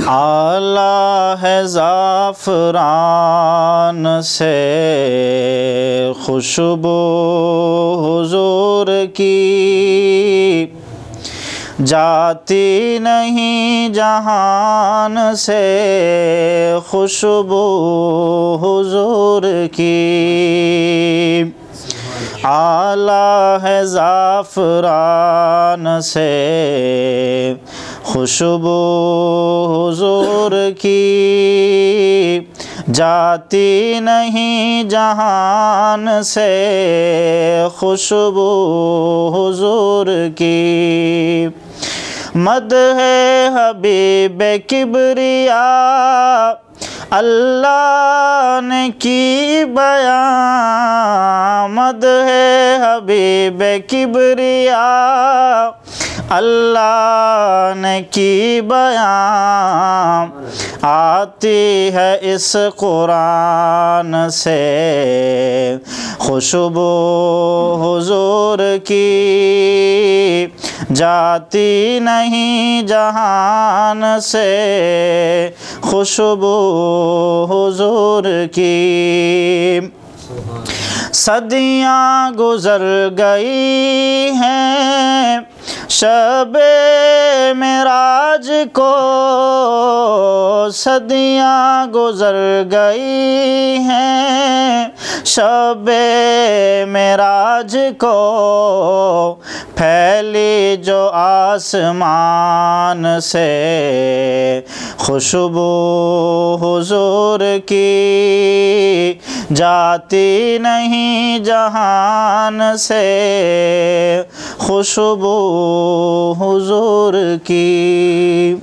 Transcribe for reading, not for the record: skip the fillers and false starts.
आला है ज़ाफ़रान से खुशबू हुज़ूर की, जाती नहीं जहान से खुशबू हुज़ूर की। आला है ज़ाफ़रान से खुशबू हुज़ूर की, जाती नहीं जहान से खुशबू हुज़ूर की। मदह हबीब किबरिया अल्लाह ने की बयां, मदह हबीब किबरिया अल्लाह ने की बयां, आती है इस कुरान से खुशबू हुज़ूर की, जाती नहीं जहान से खुशबू हुज़ूर की। सदियाँ गुज़र गई हैं शबे मेराज को, सदियाँ गुज़र गई हैं शबे मेराज को, फैली जो आसमान से खुशबू हुज़ूर की, जाती नहीं जहान से खुशबू हुज़ूर की।